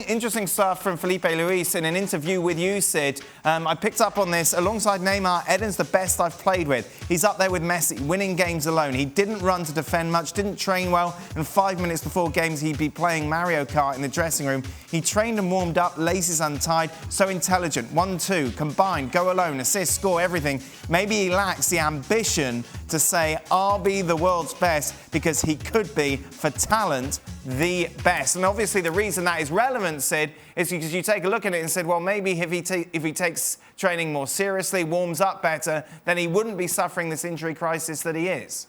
Interesting stuff from Filipe Luis in an interview with you, Sid. I picked up on this. Alongside Neymar, Eden's the best I've played with. He's up there with Messi, winning games alone. He didn't run to defend much, didn't train well, and 5 minutes before games he'd be playing Mario Kart in the dressing room. He trained and warmed up, laces untied, so intelligent. 1-2, combined, go alone, assist, score, everything. Maybe he lacks the ambition to say, I'll be the world's best, because he could be, for talent, the best. And obviously the reason that is relevant, Sid, is because you take a look at it and said, well, maybe if he takes training more seriously, warms up better, then he wouldn't be suffering this injury crisis that he is.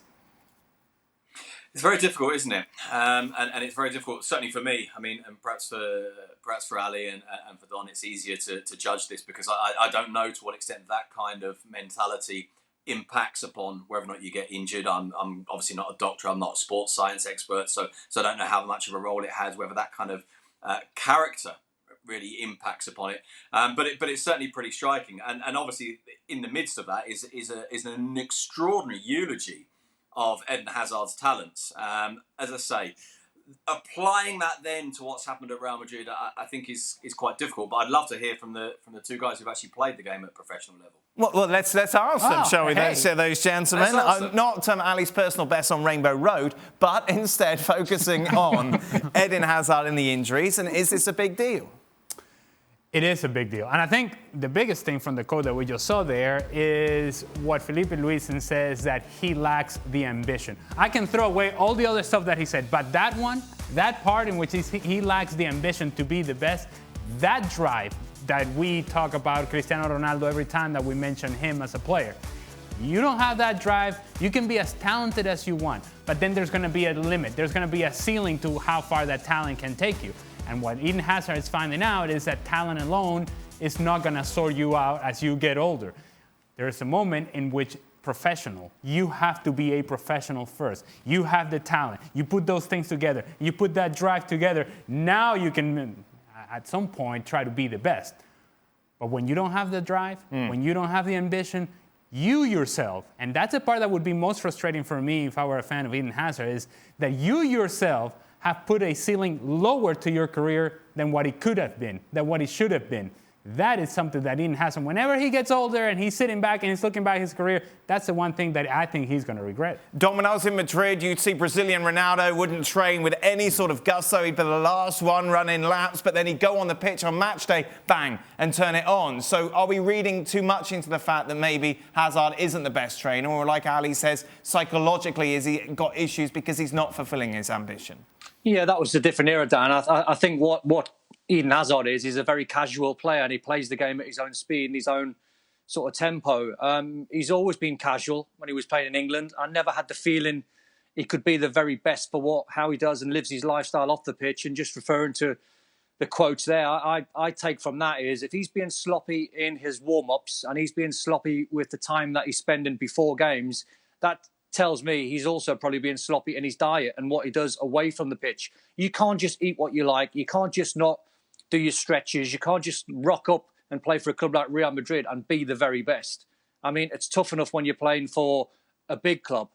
It's very difficult, isn't it? And it's very difficult, certainly for me. I mean, and perhaps for Ali and for Don, it's easier to judge this, because I don't know to what extent that kind of mentality impacts upon whether or not you get injured. I'm obviously not a doctor. I'm not a sports science expert, so I don't know how much of a role it has, whether that kind of character really impacts upon it. But it's certainly pretty striking. And obviously, in the midst of that is an extraordinary eulogy of Eden Hazard's talents. As I say, applying that then to what's happened at Real Madrid, I think is quite difficult. But I'd love to hear from the two guys who've actually played the game at professional level. Well, let's ask them, shall we? Hey. Those gentlemen. Not Ali's personal best on Rainbow Road, but instead focusing on Eden Hazard and the injuries. And is this a big deal? It is a big deal. And I think the biggest thing from the quote that we just saw there is what Filipe Luis says, that he lacks the ambition. I can throw away all the other stuff that he said, but that one, that part in which he lacks the ambition to be the best, that drive that we talk about Cristiano Ronaldo every time that we mention him as a player. You don't have that drive, you can be as talented as you want, but then there's going to be a limit. There's going to be a ceiling to how far that talent can take you. And what Eden Hazard is finding out is that talent alone is not going to sort you out as you get older. There is a moment in which you have to be a professional first. You have the talent. You put those things together. You put that drive together. Now you can, at some point, try to be the best. But when you don't have the drive, when you don't have the ambition, you yourself, and that's the part that would be most frustrating for me if I were a fan of Eden Hazard, is that you yourself have put a ceiling lower to your career than what it could have been, than what it should have been. That is something that Eden Hazard, whenever he gets older and he's sitting back and he's looking back at his career, that's the one thing that I think he's going to regret. Don, when I was in Madrid, you'd see Brazilian Ronaldo wouldn't train with any sort of gusto. He'd be the last one running laps, but then he'd go on the pitch on match day, bang, and turn it on. So are we reading too much into the fact that maybe Hazard isn't the best trainer? Or like Ali says, psychologically, has he got issues because he's not fulfilling his ambition? Yeah, that was a different era, Dan. I think what Eden Hazard is, he's a very casual player, and he plays the game at his own speed and his own sort of tempo. He's always been casual when he was playing in England. I never had the feeling he could be the very best for how he does and lives his lifestyle off the pitch. And just referring to the quotes there, I take from that is, if he's being sloppy in his warm-ups and he's being sloppy with the time that he's spending before games, that tells me he's also probably being sloppy in his diet and what he does away from the pitch. You can't just eat what you like. You can't just not do your stretches. You can't just rock up and play for a club like Real Madrid and be the very best. I mean, it's tough enough when you're playing for a big club.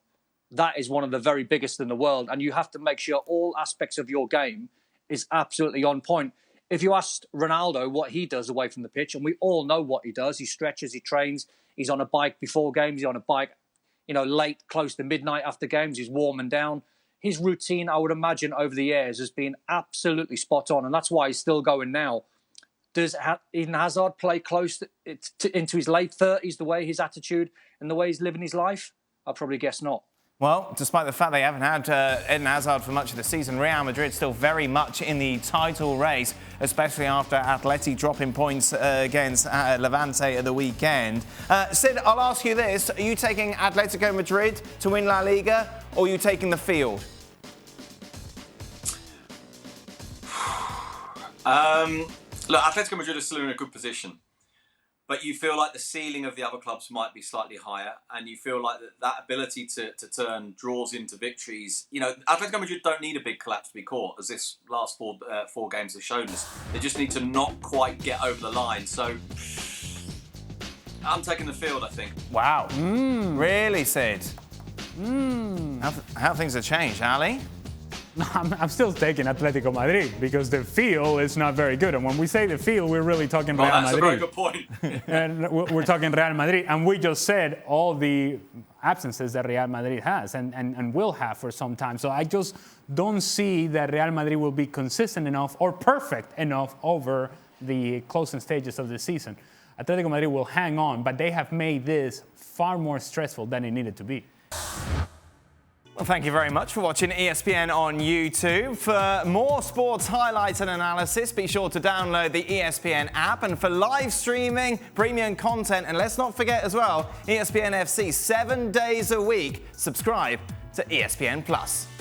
That is one of the very biggest in the world. And you have to make sure all aspects of your game is absolutely on point. If you asked Ronaldo what he does away from the pitch, and we all know what he does, he stretches, he trains, he's on a bike before games, he's on a bike late, close to midnight after games, he's warming down. His routine, I would imagine, over the years has been absolutely spot on, and that's why he's still going now. Does Eden Hazard play close into his late 30s, the way his attitude and the way he's living his life? I'd probably guess not. Well, despite the fact they haven't had Eden Hazard for much of the season, Real Madrid still very much in the title race, especially after Atleti dropping points against Levante at the weekend. Sid, I'll ask you this. Are you taking Atletico Madrid to win La Liga, or are you taking the field? Look, Atletico Madrid are still in a good position. But you feel like the ceiling of the other clubs might be slightly higher, and you feel like that ability to turn draws into victories. Atletico Madrid don't need a big collapse to be caught, as this last four games have shown us. They just need to not quite get over the line. So I'm taking the field, I think. Wow. Really, Sid? How things have changed, Ali? I'm still taking Atletico Madrid because the feel is not very good. And when we say the feel, we're really talking Real Madrid. That's a very good point. And we're talking Real Madrid. And we just said all the absences that Real Madrid has and will have for some time. So I just don't see that Real Madrid will be consistent enough or perfect enough over the closing stages of the season. Atletico Madrid will hang on, but they have made this far more stressful than it needed to be. Well, thank you very much for watching ESPN on YouTube. For more sports highlights and analysis, be sure to download the ESPN app. And for live streaming, premium content, and let's not forget as well, ESPN FC 7 days a week. Subscribe to ESPN+.